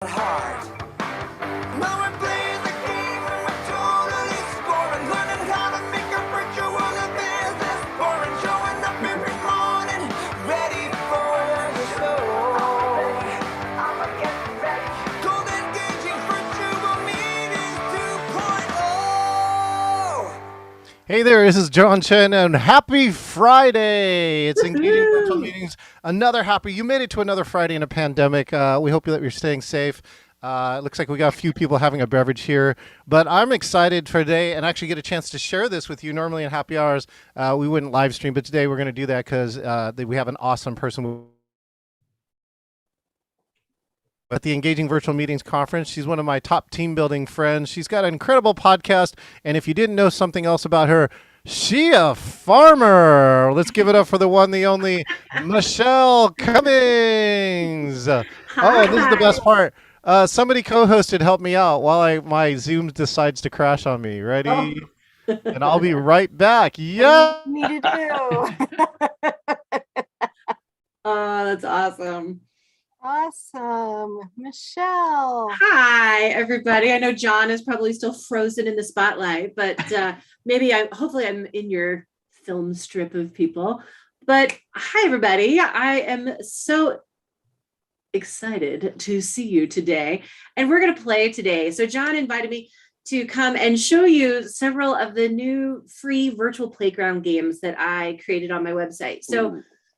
Hard. Now we're playing the game and we're totally scoring, learning how to make a virtual a business boring, showing up every morning, ready for the show. I'ma get ready. Cold engaging virtual meetings 2.0. Hey there, this is John Chen, and happy Friday! It's Engaging Virtual Meetings. You made it to another Friday in a pandemic. We hope that you're staying safe. It looks like we got a few people having a beverage here, but I'm excited for today and actually get a chance to share this with you. Normally in happy hours, we wouldn't live stream, but today we're going to do that because we have an awesome person at the Engaging Virtual Meetings Conference. She's one of my top team building friends. She's got an incredible podcast, and if you didn't know something else about her, she a farmer. Let's give it up for the one, the only, Michelle Cummings. Oh, this is the best part. Somebody co-hosted help me out while my Zoom decides to crash on me. Ready? Oh. And I'll be right back. Yeah. Me to do. Oh, that's awesome. Awesome. Michelle. Hi, everybody. I know John is probably still frozen in the spotlight, but hopefully I'm in your film strip of people. But hi, everybody. I am so excited to see you today. And we're going to play today. So John invited me to come and show you several of the new free virtual playground games that I created on my website.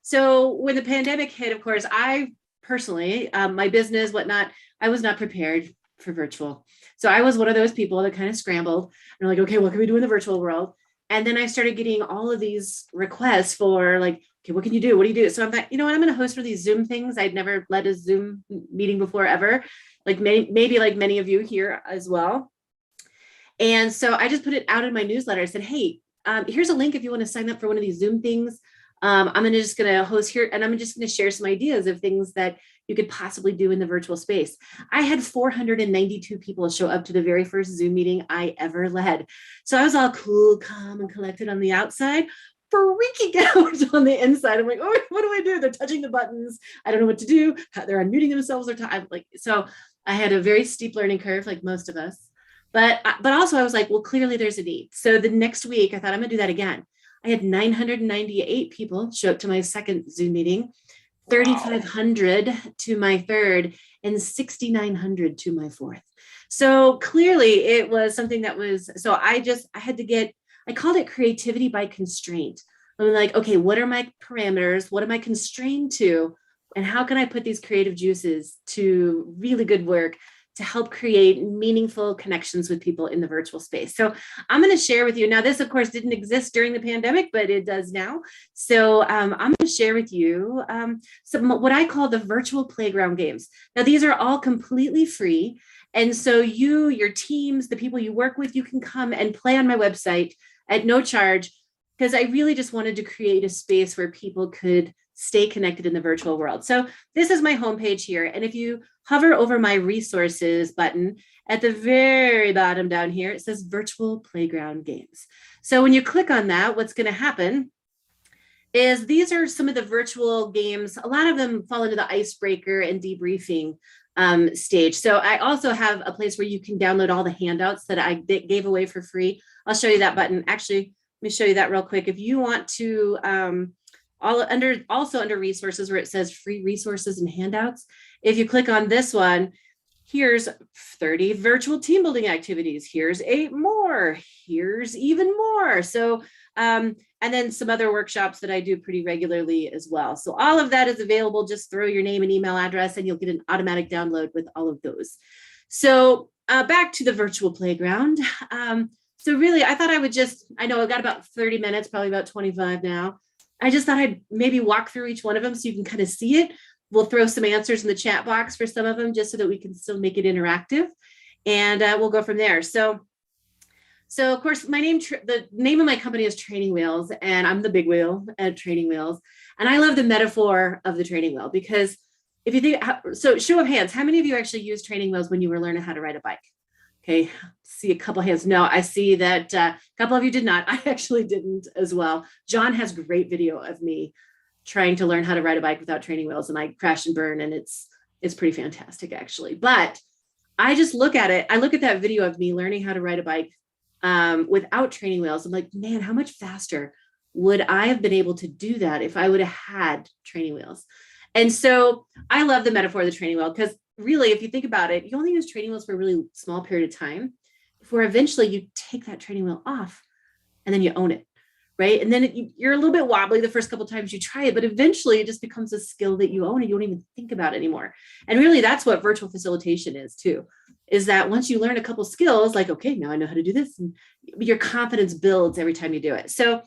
So when the pandemic hit, of course, I personally, my business, whatnot, I was not prepared for virtual. So I was one of those people that kind of scrambled and like, okay, what can we do in the virtual world? And then I started getting all of these requests for like, okay, what can you do? What do you do? So I'm like, you know what, I'm going to host one of these Zoom things. I'd never led a Zoom meeting before ever, like maybe like many of you here as well. And so I just put it out in my newsletter. I said, hey, here's a link if you want to sign up for one of these Zoom things. I'm just going to host here, and I'm just going to share some ideas of things that you could possibly do in the virtual space. I had 492 people show up to the very first Zoom meeting I ever led. So I was all cool, calm, and collected on the outside, freaking out on the inside. I'm like, oh, what do I do? They're touching the buttons. I don't know what to do. They're unmuting themselves. So I had a very steep learning curve, like most of us. But also I was like, well, clearly there's a need. So the next week I thought I'm going to do that again. I had 998 people show up to my second Zoom meeting, 3,500 to my third, and 6,900 to my fourth. So clearly it was something that was, so I called it creativity by constraint. I'm like, okay, what are my parameters? What am I constrained to? And how can I put these creative juices to really good work to help create meaningful connections with people in the virtual space? So I'm going to share with you now, this of course didn't exist during the pandemic, but it does now. So I'm going to share with you some what I call the virtual playground games. Now these are all completely free. And so you, your teams, the people you work with, you can come and play on my website at no charge, because I really just wanted to create a space where people could stay connected in the virtual world. So this is my homepage here. And if you hover over my resources button at the very bottom down here, it says virtual playground games. So when you click on that, what's going to happen is these are some of the virtual games. A lot of them fall into the icebreaker and debriefing stage. So I also have a place where you can download all the handouts that I gave away for free. I'll show you that button. Actually, let me show you that real quick. If you want to, also under resources where it says free resources and handouts, if you click on this one, here's 30 virtual team building activities. Here's 8 more. Here's even more. So, and then some other workshops that I do pretty regularly as well. So all of that is available. Just throw your name and email address and you'll get an automatic download with all of those. So back to the virtual playground. So really, I thought I know I've got about 30 minutes, probably about 25 now. I just thought I'd maybe walk through each one of them so you can kind of see it. We'll throw some answers in the chat box for some of them just so that we can still make it interactive. And we'll go from there. So of course, the name of my company is Training Wheels, and I'm the big wheel at Training Wheels. And I love the metaphor of the training wheel because if you think, so show of hands, how many of you actually use training wheels when you were learning how to ride a bike? Okay, see a couple hands. No, I see that a couple of you did not. I actually didn't as well. John has great video of me trying to learn how to ride a bike without training wheels, and I crash and burn, and it's It's pretty fantastic, actually. But I just look at it. I look at that video of me learning how to ride a bike without training wheels. I'm like, man, how much faster would I have been able to do that if I would have had training wheels? And so I love the metaphor of the training wheel, because really, if you think about it, you only use training wheels for a really small period of time before eventually you take that training wheel off and then you own it. Right. And then you're a little bit wobbly the first couple of times you try it, but eventually it just becomes a skill that you own and you don't even think about it anymore. And really, that's what virtual facilitation is too, is that once you learn a couple skills, like, okay, now I know how to do this, and your confidence builds every time you do it. So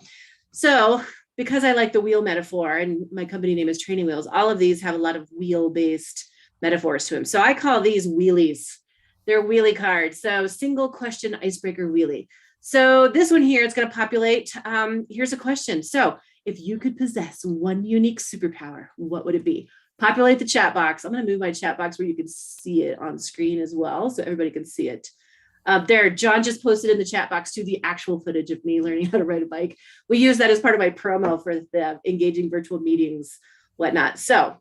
because I like the wheel metaphor, and my company name is Training Wheels, all of these have a lot of wheel-based metaphors to them. So I call these wheelies. They're wheelie cards. So single question icebreaker wheelie. So this one here, it's going to populate. Here's a question. So if you could possess one unique superpower, what would it be? Populate the chat box. I'm going to move my chat box where you can see it on screen as well, so everybody can see it. There, John just posted in the chat box to the actual footage of me learning how to ride a bike. We use that as part of my promo for the engaging virtual meetings, whatnot. So,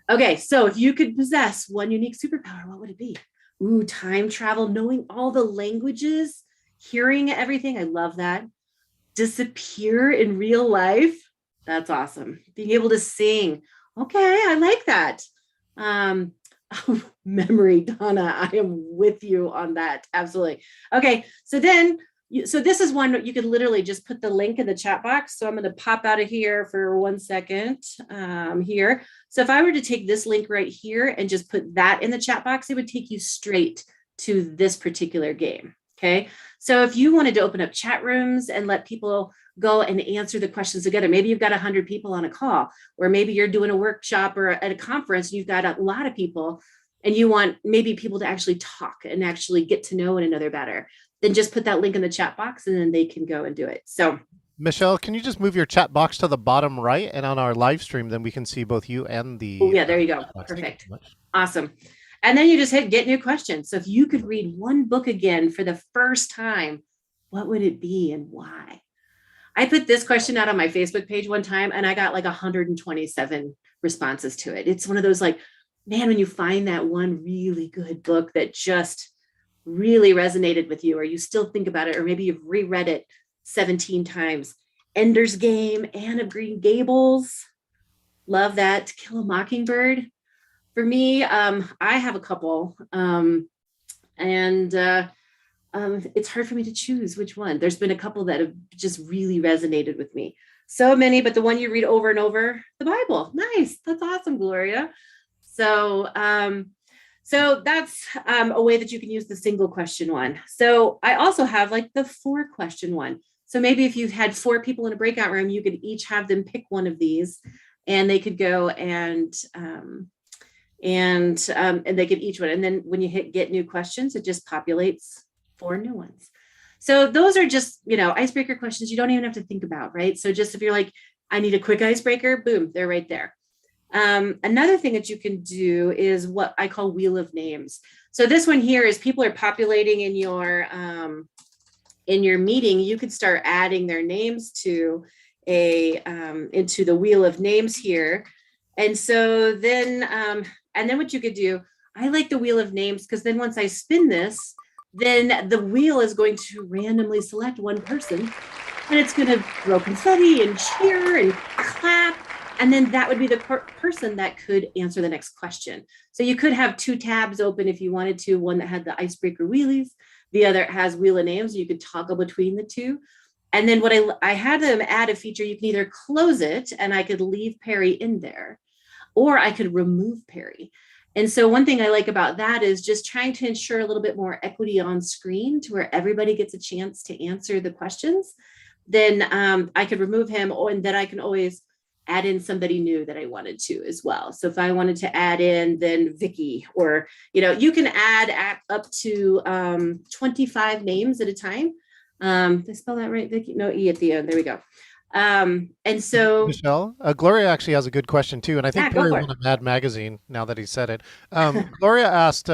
okay, so if you could possess one unique superpower, what would it be? Ooh, time travel, knowing all the languages, hearing everything. I love that. Disappear in real life. That's awesome. Being able to sing. Okay, I like that. Memory, Donna, I am with you on that. Absolutely. Okay, so then, so this is one you could literally just put the link in the chat box. So I'm going to pop out of here for 1 second here. So if I were to take this link right here and just put that in the chat box, it would take you straight to this particular game. Okay, so if you wanted to open up chat rooms and let people go and answer the questions together, maybe you've got 100 people on a call, or maybe you're doing a workshop or at a conference, and you've got a lot of people and you want maybe people to actually talk and actually get to know one another better, then just put that link in the chat box and then they can go and do it. So Michelle, can you just move your chat box to the bottom right, and on our live stream, then we can see both you and the. Oh, yeah, there you go. Perfect. Awesome. And then you just hit get new questions. So if you could read one book again for the first time, what would it be and why? I put this question out on my Facebook page one time and I got like 127 responses to it. It's one of those like, man, when you find that one really good book that just really resonated with you, or you still think about it, or maybe you've reread it 17 times. Ender's Game, Anne of Green Gables. Love that. To Kill a Mockingbird. For me, I have a couple, and it's hard for me to choose which one. There's been a couple that have just really resonated with me. So many, but the one you read over and over, the Bible. Nice. That's awesome, Gloria. So that's a way that you can use the single question one. So I also have like the 4 question one. So maybe if you've had 4 people in a breakout room, you could each have them pick one of these, and they could go and they could each one. And then when you hit get new questions, it just populates 4 new ones. So those are just, icebreaker questions you don't even have to think about, right? So just if you're like, I need a quick icebreaker, boom, they're right there. Another thing that you can do is what I call wheel of names. So this one here is people are populating in your meeting. You could start adding their names to into the wheel of names here. And so then, and then what you could do, I like the wheel of names because then once I spin this, then the wheel is going to randomly select one person, and it's going to throw confetti and cheer and clap. And then that would be the person that could answer the next question. So you could have 2 tabs open if you wanted to, one that had the icebreaker wheelies, the other has wheel of names. You could toggle between the 2. And then what I had them add a feature, you can either close it and I could leave Perry in there, or I could remove Perry. And so one thing I like about that is just trying to ensure a little bit more equity on screen to where everybody gets a chance to answer the questions. Then I could remove him, and then I can always add in somebody new that I wanted to as well. So if I wanted to add in then Vicky, or, you can add up to 25 names at a time. Did I spell that right, Vicky? No, E at the end. There we go. And so Michelle, Gloria actually has a good question too, and I think Perry won a Mad Magazine now that he said it. Gloria asked,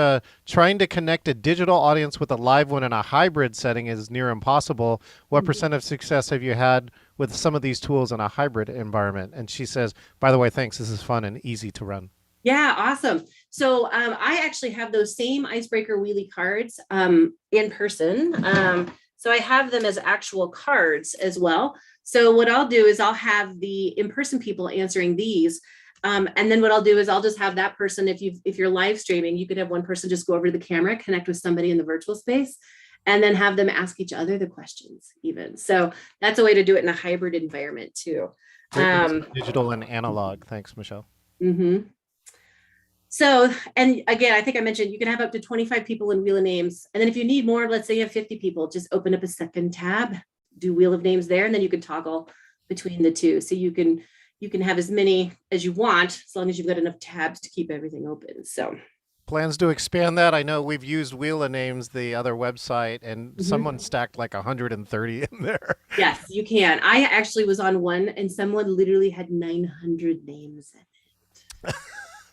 trying to connect a digital audience with a live one in a hybrid setting is near impossible. What % of success have you had with some of these tools in a hybrid environment? And she says, by the way, thanks. This is fun and easy to run. Yeah, awesome. So I actually have those same icebreaker wheelie cards in person. So I have them as actual cards as well. So what I'll do is I'll have the in-person people answering these. And then what I'll do is I'll just have that person, if you're live streaming, you could have one person just go over to the camera, connect with somebody in the virtual space, and then have them ask each other the questions even. So that's a way to do it in a hybrid environment too. Great mix of digital and analog. Thanks, Michelle. Mm-hmm. So, and again, I think I mentioned you can have up to 25 people in Wheel of Names. And then if you need more, let's say you have 50 people, just open up a second tab, do Wheel of Names there, and then you can toggle between the two. So you can have as many as you want, as long as you've got enough tabs to keep everything open. So Plans to expand that. I know we've used Wheel of Names, the other website, and someone stacked like 130 in there. yes, you can. I actually was on one and someone literally had 900 names in it.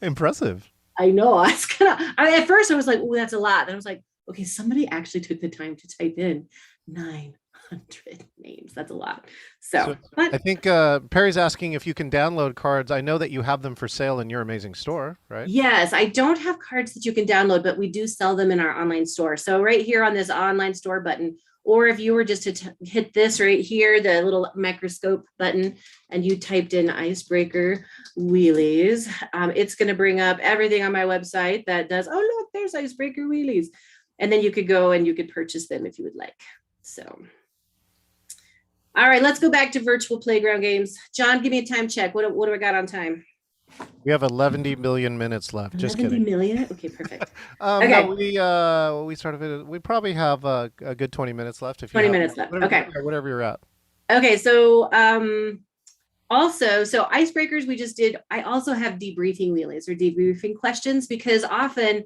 Impressive. I know. I was at first I was like, oh, that's a lot. Then I was like, okay, somebody actually took the time to type in 900 names. That's a lot. So but I think Perry's asking if you can download cards. I know that you have them for sale in your amazing store, right? yes, I don't have cards that you can download, but we do sell them in our online store. So right here on this online store button, or if you were just to hit this right here, the little microscope button, and you typed in icebreaker wheelies, it's going to bring up everything on my website that does, oh, look, there's icebreaker wheelies. And then you could go and you could purchase them if you would like. So, all right, let's go back to virtual playground games. John, give me a time check. What do I got on time? We have 11 million minutes left. Just 11 kidding. million? Okay, perfect. Okay. No, we started. We probably have a good 20 minutes left. If you 20 have, minutes left. Whatever, Okay. whatever you're at. Okay, so also, so icebreakers we just did. I also have debriefing wheelies or debriefing questions because often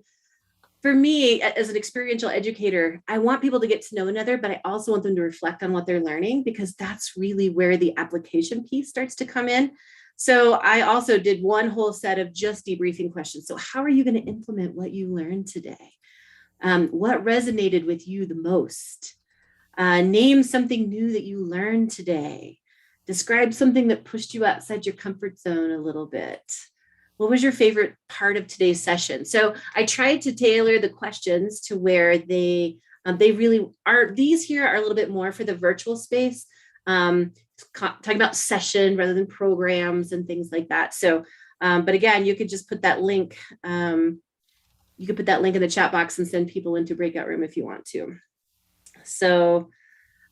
for me as an experiential educator, I want people to get to know another, but I also want them to reflect on what they're learning because that's really where the application piece starts to come in. So I also did one whole set of just debriefing questions. So how are you going to implement what you learned today? What resonated with you the most? Name something new that you learned today. Describe something that pushed you outside your comfort zone a little bit. What was your favorite part of today's session? So I tried to tailor the questions to where they really are. These here are a little bit more for the virtual space, talking about session rather than programs and things like that. So, but again, you could just put that link. You could put that link in the chat box and send people into breakout room if you want to. So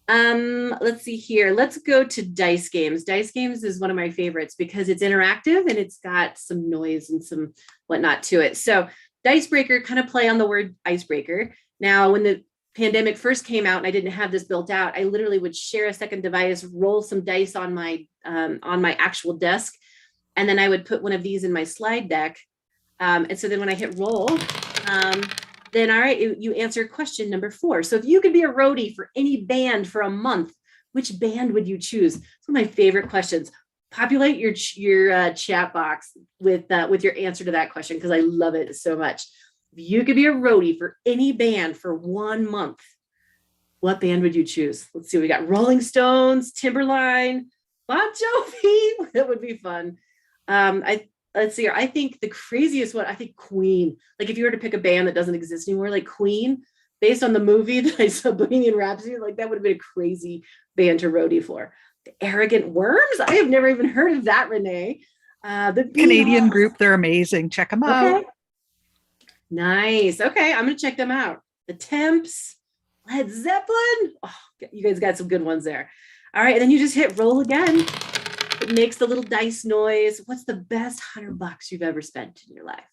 let's see here. Let's go to dice games. Dice games is one of my favorites because it's interactive and it's got some noise and some whatnot to it. So Dicebreaker, kind of play on the word icebreaker. Now, when the pandemic first came out and I didn't have this built out, I literally would share a second device, roll some dice on my actual desk, and then I would put one of these in my slide deck. And so then when I hit roll, then all right, you answer question number 4. So if you could be a roadie for any band for a month, which band would you choose? It's one of my favorite questions. Populate your chat box with your answer to that question because I love it so much. If you could be a roadie for any band for 1 month, what band would you choose? Let's see. We got Rolling Stones, Timberline, Bon Jovi. That would be fun. Let's see here. I think the craziest one, I think Queen. Like if you were to pick a band that doesn't exist anymore, like Queen, based on the movie that I saw, Bohemian Rhapsody, like that would have been a crazy band to roadie for. The Arrogant Worms? I have never even heard of that, Renee. The Canadian group, they're amazing. Check them out. Okay. Nice. Okay, I'm gonna check them out. The Temps, Led Zeppelin. Oh, you guys got some good ones there. All right, and then you just hit roll again. It makes the little dice noise. What's the best $100 you've ever spent in your life?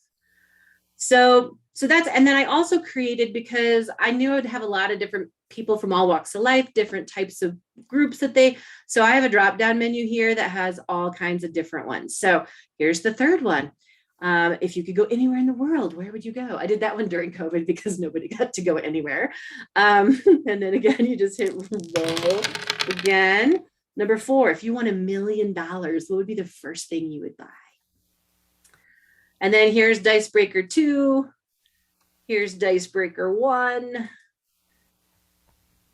So that's, and then I also created, because I knew I'd have a lot of different people from all walks of life, different types of groups so I have a drop-down menu here that has all kinds of different ones. So here's the third one. If you could go anywhere in the world, where would you go? I did that one during COVID because nobody got to go anywhere. And then again, you just hit roll again. Number 4, if you won $1 million, what would be the first thing you would buy? And then here's Dicebreaker 2. Here's Dicebreaker 1.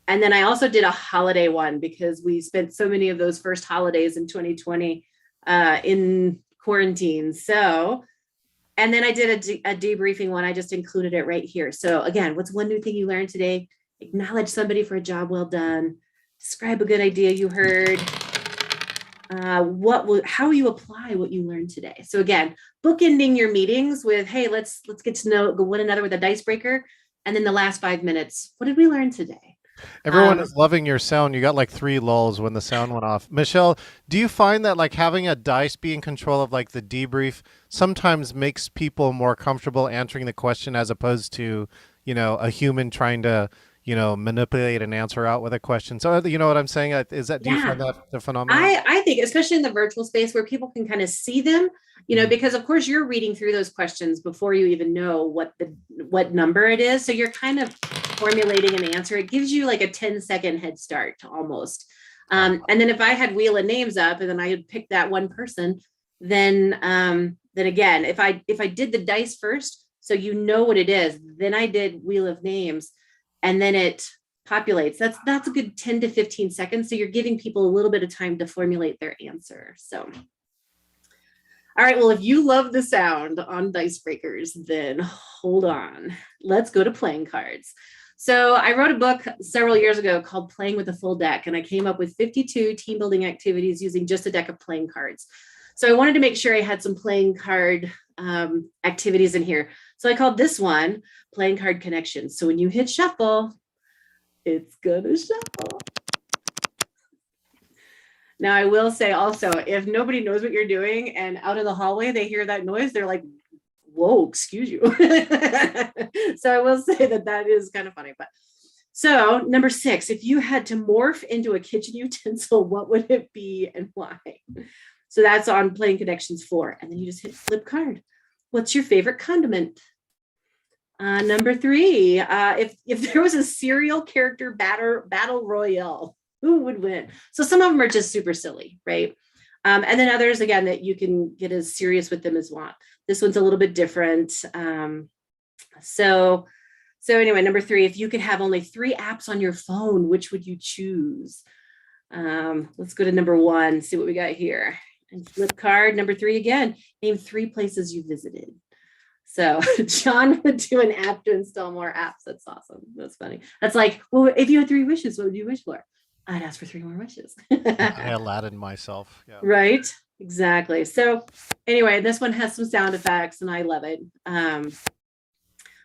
And then I also did a holiday one because we spent so many of those first holidays in 2020 in quarantine. So And then I did a debriefing one. I just included it right here. So again, what's one new thing you learned today? Acknowledge somebody for a job well done. Describe a good idea you heard. How you apply what you learned today. So again, bookending your meetings with, hey, let's get to know one another with a dicebreaker. And then the last 5 minutes, what did we learn today? Everyone is loving your sound. You got like 3 lulls when the sound went off. Michelle, do you find that like having a dice be in control of like the debrief sometimes makes people more comfortable answering the question as opposed to, a human trying to, manipulate an answer out with a question? So, you know what I'm saying? Is that, do you find that the phenomenon? I think, especially in the virtual space where people can kind of see them, because of course you're reading through those questions before you even know what number it is. So you're kind of formulating an answer. It gives you like a 10-second head start almost. And then if I had wheel of names up and then I had picked that one person, then again, if I did the dice first, so you know what it is, then I did wheel of names, and then it populates. That's a good 10 to 15 seconds. So you're giving people a little bit of time to formulate their answer. So, all right, well, if you love the sound on dice breakers, then hold on. Let's go to playing cards. So I wrote a book several years ago called Playing with a Full Deck, and I came up with 52 team building activities using just a deck of playing cards. So I wanted to make sure I had some playing card activities in here. So I called this one Playing Card Connections. So when you hit shuffle, it's gonna shuffle. Now I will say also, if nobody knows what you're doing and out in the hallway they hear that noise, they're like, whoa, excuse you. So I will say that is kind of funny. But so number 6, if you had to morph into a kitchen utensil, what would it be and why? So that's on Playing Connections 4. And then you just hit flip card. What's your favorite condiment? Number 3, if there was a serial character battle royale, who would win? So some of them are just super silly, right? And then others, again, that you can get as serious with them as you want. This one's a little bit different. So anyway, number 3, if you could have only 3 apps on your phone, which would you choose? Let's go to number 1, see what we got here. And flip card. Number 3 again, name 3 places you visited. So John would do an app to install more apps. That's awesome. That's funny. That's like, well, if you had 3 wishes, what would you wish for? I'd ask for 3 more wishes. I Aladdin myself. Yeah. Right. Exactly. So anyway, this one has some sound effects and I love it.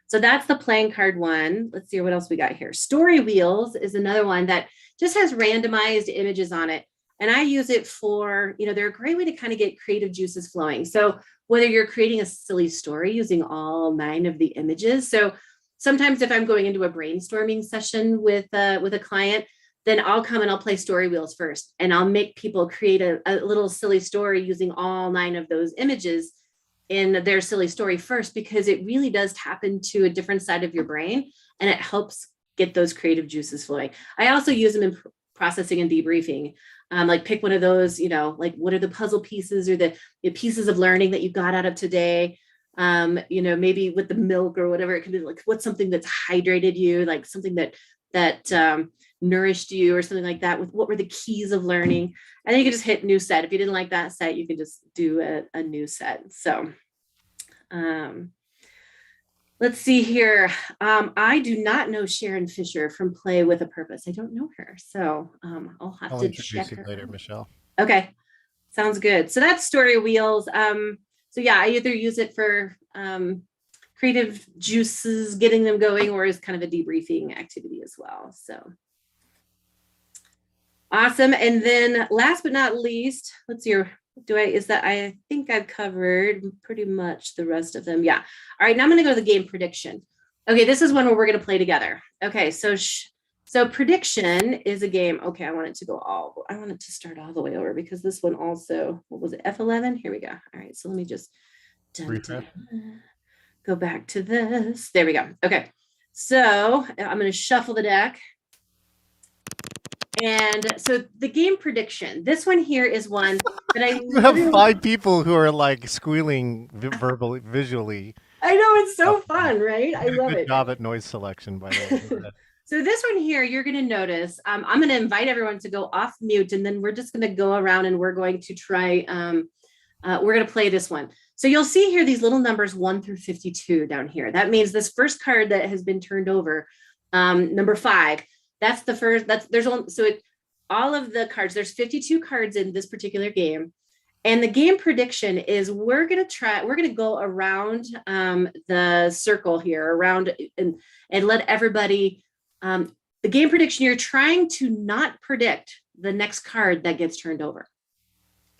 So that's the playing card one. Let's see what else we got here. Story wheels is another one that just has randomized images on it. And I use it for, they're a great way to kind of get creative juices flowing. So whether you're creating a silly story using all 9 of the images. So sometimes if I'm going into a brainstorming session with a client, then I'll come and I'll play story wheels first. And I'll make people create a little silly story using all 9 of those images in their silly story first, because it really does tap into a different side of your brain and it helps get those creative juices flowing. I also use them in processing and debriefing. Like pick one of those, like what are the puzzle pieces or the pieces of learning that you got out of today? Maybe with the milk or whatever, it can be like, what's something that's hydrated you, like something that nourished you or something like that. With what were the keys of learning? And then you can just hit new set. If you didn't like that set, you can just do a new set. So let's see here. I do not know Sharon Fisher from Play with a Purpose. I don't know her. So I'll have to check her later, Michelle. Okay. Sounds good. So that's story wheels. So yeah, I either use it for creative juices, getting them going, or as kind of a debriefing activity as well. So awesome. And then last but not least, let's see here. I think I've covered pretty much the rest of them. Yeah. All right. Now I'm going to go to the game prediction. Okay. This is one where we're going to play together. Okay. So prediction is a game. Okay. I want it to start all the way over because this one also, what was it? F11. Here we go. All right. So let me just go back to this. There we go. Okay. So I'm going to shuffle the deck. And so the game prediction, this one here is one that I You have 5 people who are like squealing verbally, visually. I know, it's so fun, right? I love it. Good job at noise selection, by the way. So this one here, you're going to notice, I'm going to invite everyone to go off mute, and then we're just going to go around and we're going to try we're going to play this one. So you'll see here these little numbers 1 through 52 down here. That means this first card that has been turned over, number 5, that's the first, all of the cards, there's 52 cards in this particular game. And the game prediction is we're going to go around the circle here around and let everybody, the game prediction, you're trying to not predict the next card that gets turned over.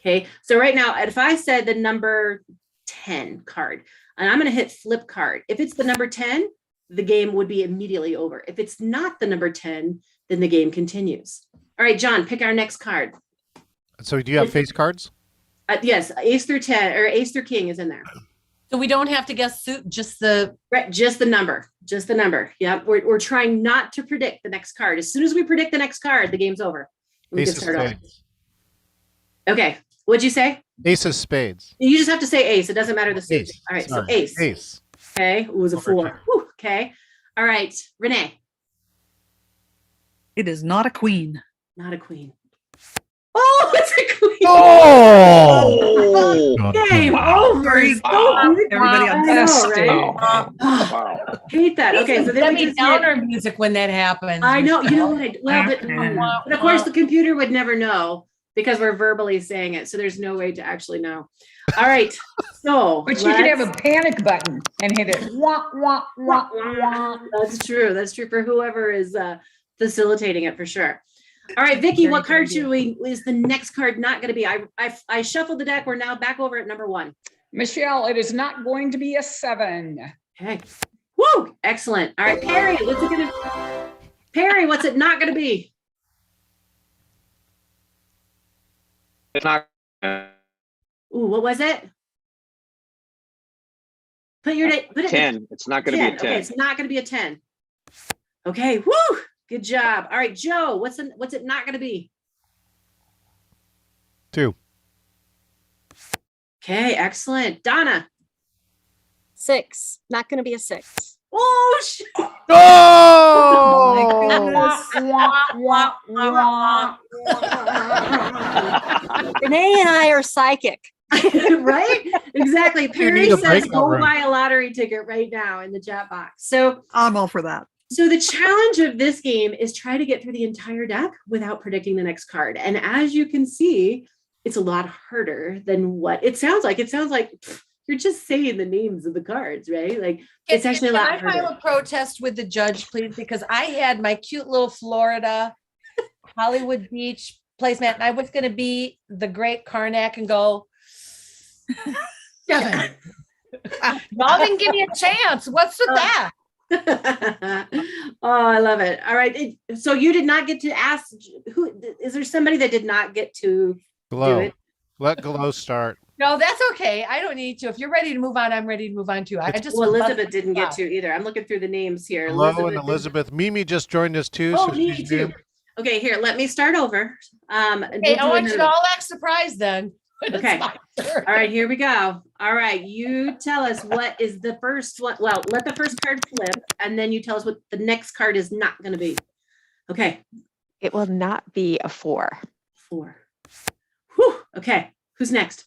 Okay, so right now, if I said the number 10 card, and I'm going to hit flip card, if it's the number 10, the game would be immediately over. If it's not the number 10, then the game continues. All right, John, pick our next card. So do you have face cards? Yes, ace through 10 or ace through king is in there. So we don't have to guess suit, just the Right, just the number. Yeah, we're trying not to predict the next card. As soon as we predict the next card, the game's over. We Ace can of start over. spades. Okay, what'd you say? Ace of spades. You just have to say ace. It doesn't matter the suit. Ace. All right, Sorry. so ace. Ace. Okay, it was a 4. Whew, okay, all right, Renee. It is not a queen. Not a queen. Oh, it's a queen. Oh! Game over. Everybody on I know, test. right? Hate that. Okay, so then let we me just down hit, our music when that happens. I know, you know what? But Yeah. of course the computer would never know because we're verbally saying it. So there's no way to actually know. All right. So But you could have a panic button and hit it. Wah, wah, wah, wah. That's true. That's true for whoever is facilitating it for sure. All right, Vicky, what card is the next card not going to be? I shuffled the deck. We're now back over at number 1. Michelle, it is not going to be a 7. Okay. Woo! Excellent. All right, Perry, what's it not going to be? It's not. Ooh, what was it? Put it 10. It's not going to be a 10. Okay, it's not going to be a 10. Okay, woo! Good job. All right, Joe, what's it not going to be? 2. Okay, excellent. Donna. 6. Not going to be a 6. Oh, Renee and I are psychic. right? Exactly. need Perry a says breakout go room. buy a lottery ticket right now in the chat box. So I'm all for that. the challenge of this game is try to get through the entire deck without predicting the next card. And as you can see, it's a lot harder than what it sounds like. It sounds like you're just saying the names of the cards, right? Like it's actually a lot Can I file harder. a protest with the judge, please? Because I had my cute little Florida Hollywood Beach placemat, and I was going to be the great Karnak and go, 7. Y'all didn't give me a chance. What's with that? Oh, I love it. All right. So you did not get to ask who is there somebody that did not get to do Glow. it? Let Glow start. No, that's okay. I don't need to. If you're ready to move on, I'm ready to move on too. I just Well, would love Elizabeth didn't get wow. to either. I'm looking through the names here. Glow and didn't- Elizabeth. Mimi just joined us too. Oh, so me she's too. new. Okay, here, let me start over. And Okay, we'll I do want you to another- all act surprised then. It's Okay. my turn. All right, here we go. All right, you tell us what is the first one. Well, let the first card flip, and then you tell us what the next card is not going to be. Okay, It will not be a 4. 4. Whew. Okay, who's next?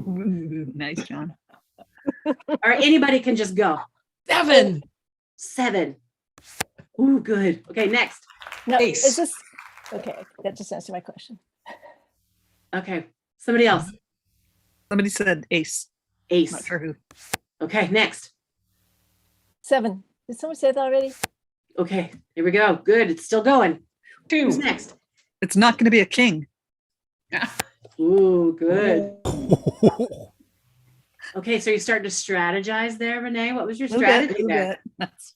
Ooh, nice, John. All right, anybody can just go. 7. 7. Ooh, good. Okay, next. No, Ace. is this okay? That just answered my question. Okay, somebody else. Somebody said ace. Ace. Not sure who. Okay, next. 7. Did someone say that already? Okay, here we go. Good, it's still going. 2. Who's next? It's not going to be a king. Ooh, good. Okay, so you're starting to strategize there, Renee. What was your strategy there? That's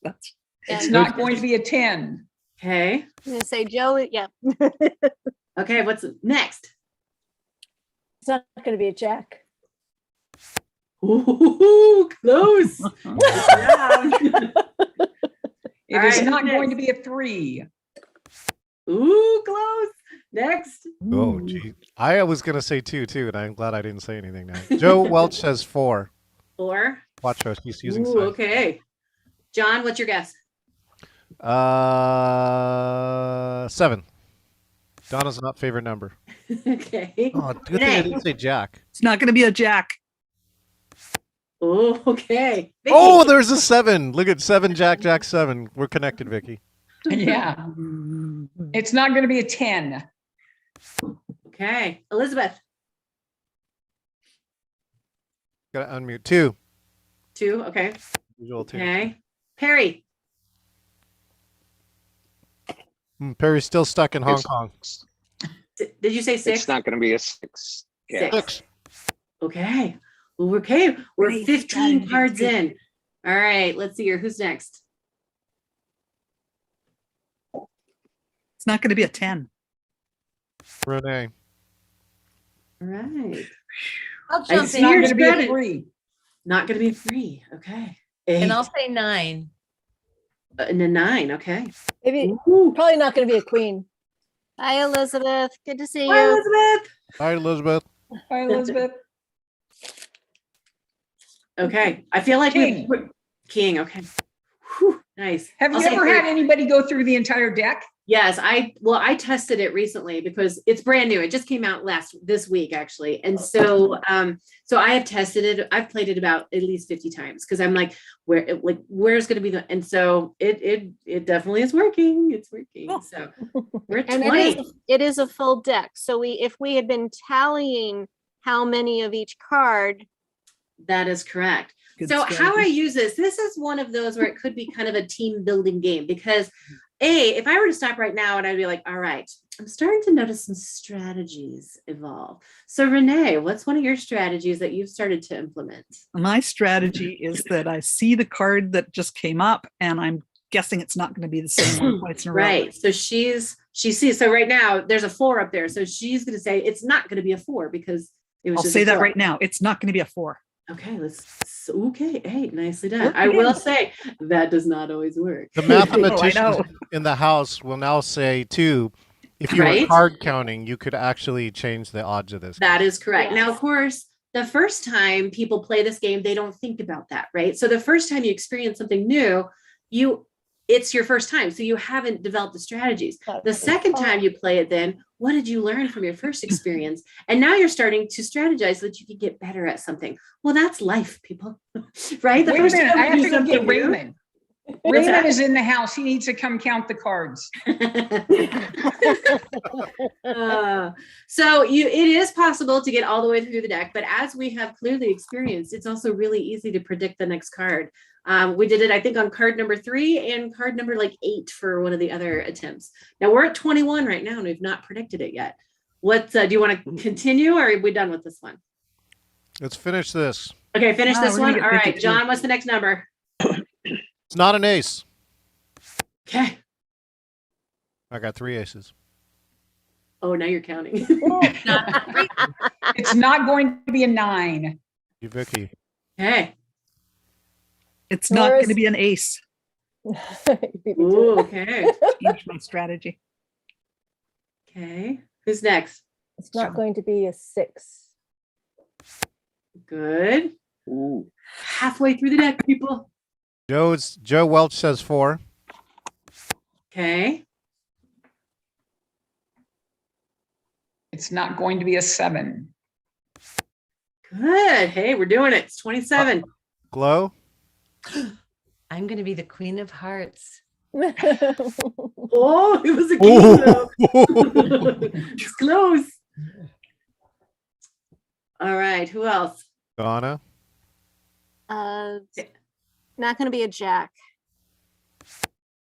It's And- not going to be a 10. Okay. I'm going to say Joe. Yeah. Okay, what's next? It's not going to be a jack. Ooh, close. It All is right, not who's going to next? be a 3. Ooh, close. Next. Oh, gee. I was going to say 2 too, and I'm glad I didn't say anything now. Joe Welch says 4. 4. Watch her. She's using Ooh, signs. okay. John, what's your guess? 7. Donna's not favorite number. Okay. Oh, good thing I Renee. didn't say Jack. It's not going to be a jack. Oh, okay. Vicky. Oh, there's a 7. Look at 7, Jack, Jack, 7. We're connected, Vicky. Yeah. It's not going to be a 10. Okay. Elizabeth. Got to unmute. 2. 2. Okay. Visual 2. Okay. Perry. Perry's still stuck in Hong It's- Kong. Did you say 6? It's not going to be a 6. Yeah. 6. Okay. Well, we're okay. We're Great 15 strategy. cards in. All right. Let's see here. Who's next? It's not going to be a 10. Renee. All right. I'll I jump It's see not your going to be a strategy. 3. Not going to be a 3. Okay. and I'll 8. say 9. And a 9. Okay. Maybe Ooh. probably not going to be a queen. Hi, Elizabeth. Good to see Hi, you. Elizabeth. Hi, Elizabeth. Hi, Elizabeth. Okay. I feel like King. we're King. Okay. Whew, nice. Have I'll you say ever 3. had anybody go through the entire deck? Yes, I tested it recently because it's brand new. It just came out this week actually. And so so I have tested it. I've played it about at least 50 times because I'm like where's going to be the, and so it definitely is working. It's working. Oh. So we're at And 20. it is a full deck. So if we had been tallying how many of each card, That is correct. Good So how I strategy. use this is one of those where it could be kind of a team building game because if I were to stop right now and I'd be like, all right, I'm starting to notice some strategies evolve. So Renee, what's one of your strategies that you've started to implement? My strategy is that I see the card that just came up and I'm guessing it's not going to be the same one twice in a row. Right. So she sees, so right now there's a 4 up there. So she's going to say it's not going to be a 4 because it was I'll just say a that 4. right now. It's not going to be a 4. Okay, okay. Hey, nicely done. Work I will again. say that does not always work. The I mathematicians know. in the house will now say, too, if you Right? were card counting, you could actually change the odds of this. That is correct. Now, Yes. of course, the first time people play this game, they don't think about that, right? So the first time you experience something new, it's your first time. So you haven't developed the strategies. The second time you play it, then what did you learn from your first experience? And now you're starting to strategize so that you can get better at something. Well, that's life, people, right? The Wait a first minute. time I you have do to go get something new- Raymond. What's that? Raymond is in the house. He needs to come count the cards. So it is possible to get all the way through the deck, but as we have clearly experienced, it's also really easy to predict the next card. We did it, I think, on card number 3 and card number 8 for one of the other attempts. Now we're at 21 right now, and we've not predicted it yet. What do you want to continue, or are we done with this one? Let's finish this. Okay, finish Ah, this we're gonna one. get All right, 52. John, what's the next number? It's not an ace. Okay. I got 3 aces. Oh, now you're counting. It's not going to be a 9. You, Vicky. Okay. It's not Doris. going to be an ace. Ooh, okay. Change my strategy. Okay. Who's next? It's not going to be a 6. Good. Ooh. Halfway through the deck, people. Joe Welch says 4. Okay. It's not going to be a 7. Good. Hey, we're doing it. It's 27. Glow. I'm going to be the Queen of Hearts. Oh, it was a king, though. Ooh. It's close. All right. Who else? Donna. not going to be a jack.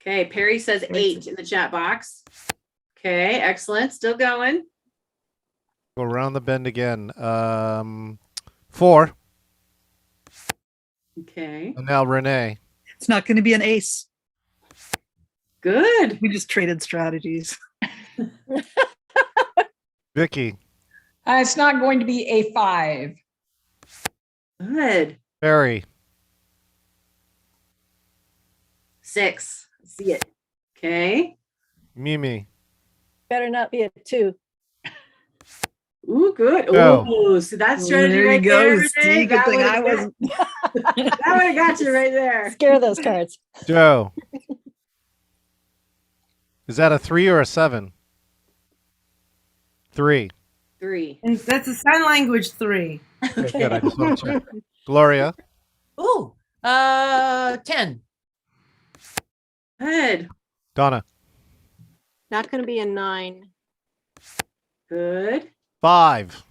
Okay. Perry says 8 in the chat box. Okay. Excellent. Still going. Go around the bend again. 4. Okay. And now Renee. It's not going to be an ace. Good. We just traded strategies. Vicky. It's not going to be a 5. Good. Barry. 6. I see it. Okay. Mimi. Better not be a 2. Ooh, good. Go. Ooh, so that strategy There you right go, there. Renee, Steve. Good that thing I would've wasn't. that would have got you right there. Scare those cards. Joe. Is that a 3 or a 7? 3. And that's a sign language 3. Okay, good. I just want to check. Gloria. Ooh, 10. Good. Donna. Not going to be a 9. Good. 5.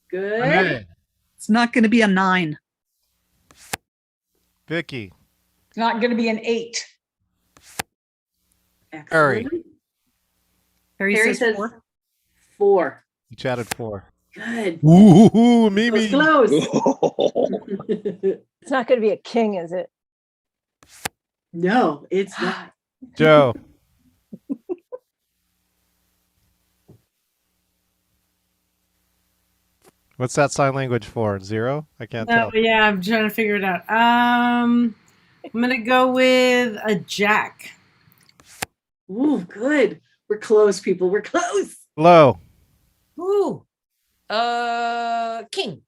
Good. Renee. It's not going to be a 9. Vicky. It's not going to be an 8. Harry. Excellent. Harry Harry says says 4. 4. You chatted 4. Good. Ooh, Mimi. Close. It's not going to be a king, is it? No, it's not. Joe. What's that sign language for? 0? I can't tell. Yeah, I'm trying to figure it out. I'm gonna go with a jack. Ooh, good. We're close, people. We're close. Low. Ooh, king.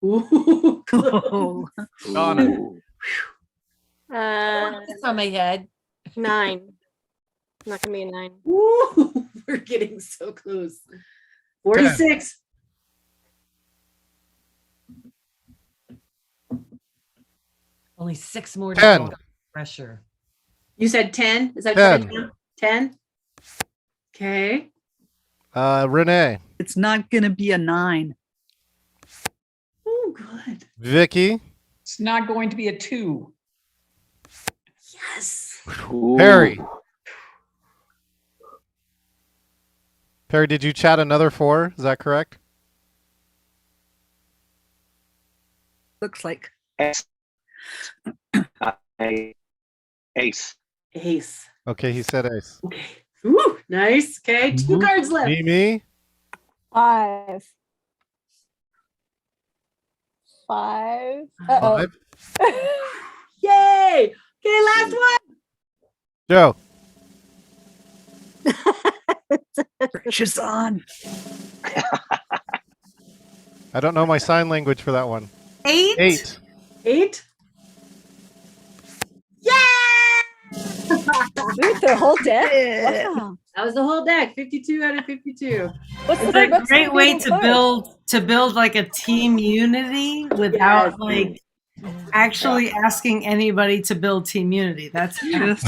Ooh, close. Oh, Donna. It's on my head. 9. Not going to be a 9. Ooh, we're getting so close. 46. Only 6 more to 10. go. Pressure. You said 10? Is that 10. correct? 10? Okay. Renee. it's not going to be a 9. Oh, good. Vicky. It's not going to be a 2. Yes. Perry. Perry, did you chat another 4? Is that correct? Looks like. Ace. Ace. Ace. Okay, he said ace. Okay. Ooh, nice. Okay. 2 cards left. Mimi. 5. 5. Uh-oh. 5. Yay. Okay, last one. Joe. Pressure's on. I don't know my sign language for that one. 8. 8. 8. Yeah. Ooh, the whole deck. Wow. That was the whole deck. 52 out of 52. What's the It's a what's the great way beating to card? build like a team unity without Yes. like actually asking anybody to build team unity. That's Just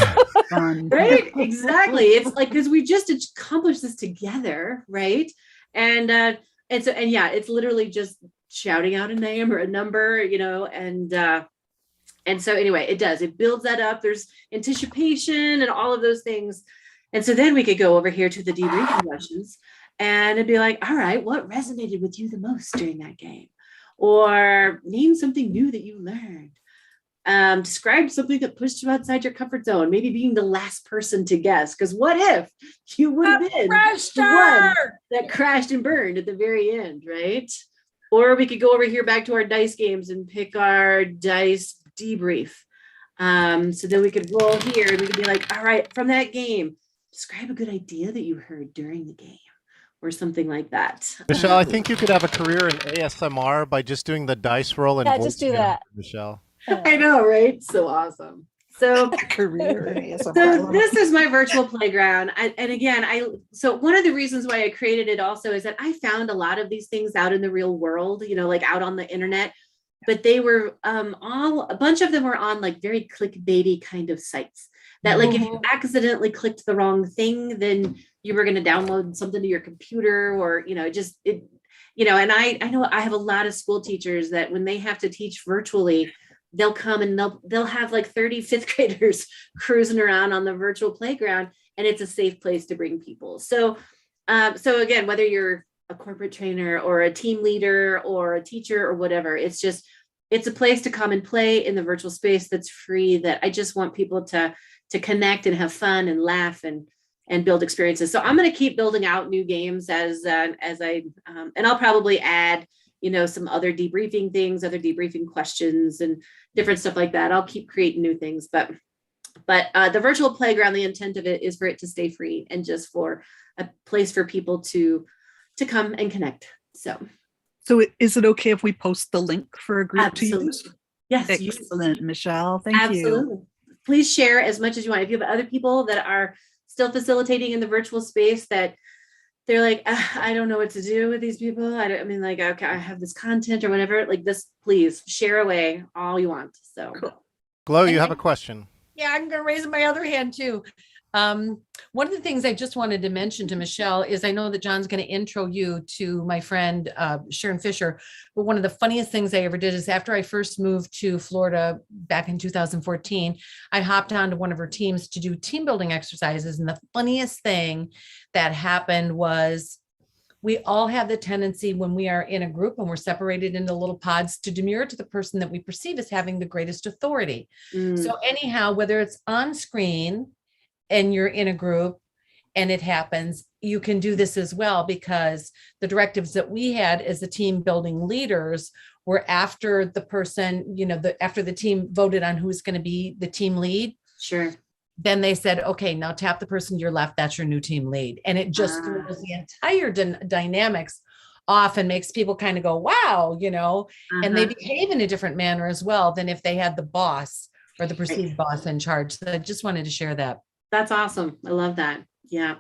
fun. Right? Exactly. It's like because we just accomplished this together, right? And so yeah, it's literally just shouting out a name or a number, and so anyway, it builds that up. There's anticipation and all of those things. And so then we could go over here to the debriefing questions and it'd be like, all right, what resonated with you the most during that game? Or name something new that you learned. Describe something that pushed you outside your comfort zone, maybe being the last person to guess. Because what if you would have been the one that crashed and burned at the very end, right? Or we could go over here back to our dice games and pick our dice debrief. So then we could roll here and we could be like, all right, from that game, describe a good idea that you heard during the game or something like that. Michelle, I think you could have a career in ASMR by just doing the dice roll and Yeah, just do voicing it, that. Michelle. I know, right? So awesome. So Career in ASMR. So this is my virtual playground. So one of the reasons why I created it also is that I found a lot of these things out in the real world, like out on the internet, but they were a bunch of them were on like very clickbaity kind of sites that like if you accidentally clicked the wrong thing, then you were going to download something to your computer or, and I know I have a lot of school teachers that when they have to teach virtually, they'll come and they'll have like 30 fifth graders cruising around on the virtual playground, and it's a safe place to bring people. So again, whether you're a corporate trainer or a team leader or a teacher or whatever, it's a place to come and play in the virtual space that's free, that I just want people to connect and have fun and laugh and build experiences. So I'm going to keep building out new games as I and I'll probably add some other debriefing things, other debriefing questions and different stuff like that. I'll keep creating new things, but the virtual playground, the intent of it is for it to stay free and just for a place for people to come and connect. So is it okay if we post the link for a group to use? Yes. Excellent, Michelle. Thank Absolutely. you. Please share as much as you want. If you have other people that are still facilitating in the virtual space that they're like, I don't know what to do with these people. I mean, like, okay, I have this content or whatever. Like this, please share away all you want. So, Glow, you have a question. Yeah, I'm going to raise my other hand too. One of the things I just wanted to mention to Michelle is I know that John's going to intro you to my friend Sharon Fisher, but one of the funniest things I ever did is after I first moved to Florida back in 2014, I hopped onto one of her teams to do team building exercises. And the funniest thing that happened was we all have the tendency when we are in a group and we're separated into little pods to demur to the person that we perceive as having the greatest authority. So anyhow, whether it's on screen and you're in a group and it happens, you can do this as well, because the directives that we had as the team building leaders were after the person, after the team voted on who's going to be the team lead. Sure. Then they said, okay, now tap the person to your left. That's your new team lead. And it just throws the entire dynamics off and makes people kind of go, wow, and they behave in a different manner as well than if they had the boss or the perceived boss in charge. So I just wanted to share that. That's awesome. I love that. Yeah.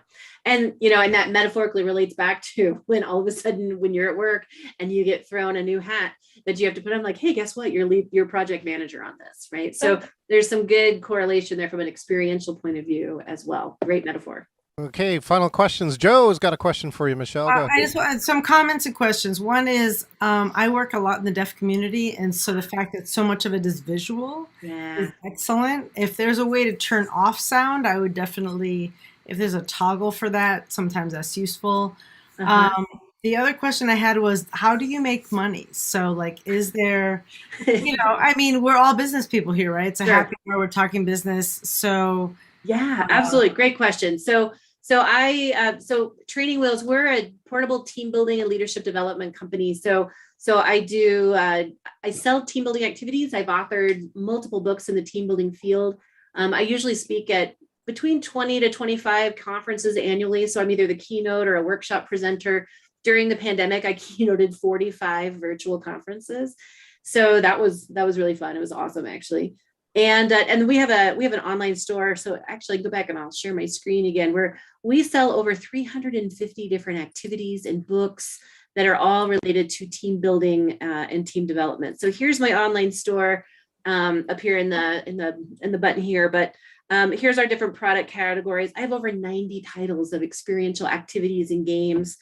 And, and that metaphorically relates back to when all of a sudden, when you're at work and you get thrown a new hat that you have to put on, like, hey, guess what? You're project manager on this, right? So there's some good correlation there from an experiential point of view as well. Great metaphor. Okay, final questions. Joe's got a question for you, Michelle. Go I just want some comments and questions. One is, I work a lot in the deaf community, and so the fact that so much of it is visual is excellent. If there's a way to turn off sound, I would definitely, if there's a toggle for that, sometimes that's useful. The other question I had was, how do you make money? So like, is there, I mean, we're all business people here, right? It's a happy hour, we're talking business. So yeah, absolutely. Great question. So Training Wheels, we're a portable team building and leadership development company. So I sell team building activities. I've authored multiple books in the team building field. I usually speak at between 20 to 25 conferences annually. So I'm either the keynote or a workshop presenter. During the pandemic, I keynoted 45 virtual conferences. So that was really fun. It was awesome, actually. And we have an online store. So actually go back and I'll share my screen again, where we sell over 350 different activities and books that are all related to team building and team development. So here's my online store up here in the button here. But here's our different product categories. I have over 90 titles of experiential activities and games.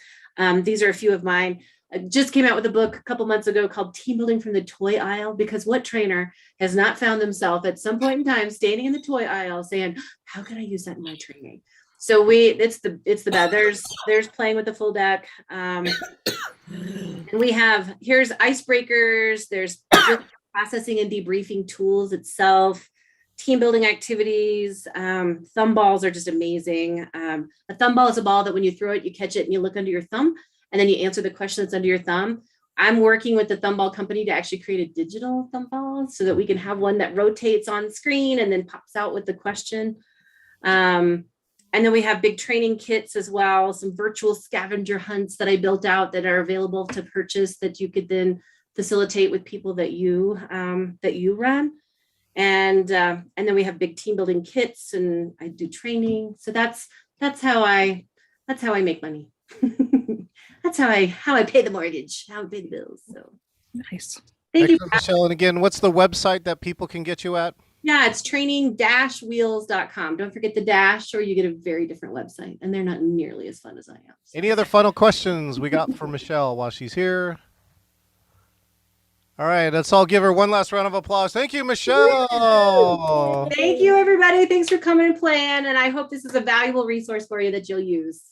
These are a few of mine. I just came out with a book a couple months ago called Team Building from the Toy Aisle, because what trainer has not found themselves at some point in time standing in the toy aisle saying, how can I use that in my training? So it's the bad. There's playing with the full deck. And here's icebreakers, there's processing and debriefing tools itself, team building activities. Thumb balls are just amazing. A thumb ball is a ball that when you throw it, you catch it and you look under your thumb, and then you answer the question that's under your thumb. I'm working with the thumb ball company to actually create a digital thumb ball so that we can have one that rotates on screen and then pops out with the question. And then we have big training kits as well, some virtual scavenger hunts that I built out that are available to purchase that you could then facilitate with people that you run. And then we have big team building kits, and I do training. So that's how I make money. That's how I pay the mortgage, how I pay the bills. So nice. Thank you, Michelle. And again, what's the website that people can get you at? Yeah, it's training-wheels.com. Don't forget the dash, or you get a very different website, and they're not nearly as fun as I am. So. Any other final questions we got for Michelle while she's here? All right, let's all give her one last round of applause. Thank you, Michelle. Thank you, everybody. Thanks for coming and playing, and I hope this is a valuable resource for you that you'll use.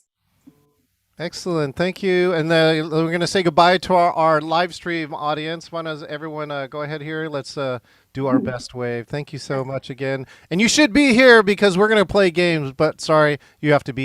Excellent. Thank you. And we're going to say goodbye to our live stream audience. Why don't everyone go ahead here? Let's do our best wave. Thank you so much again. And you should be here because we're going to play games, but sorry, you have to be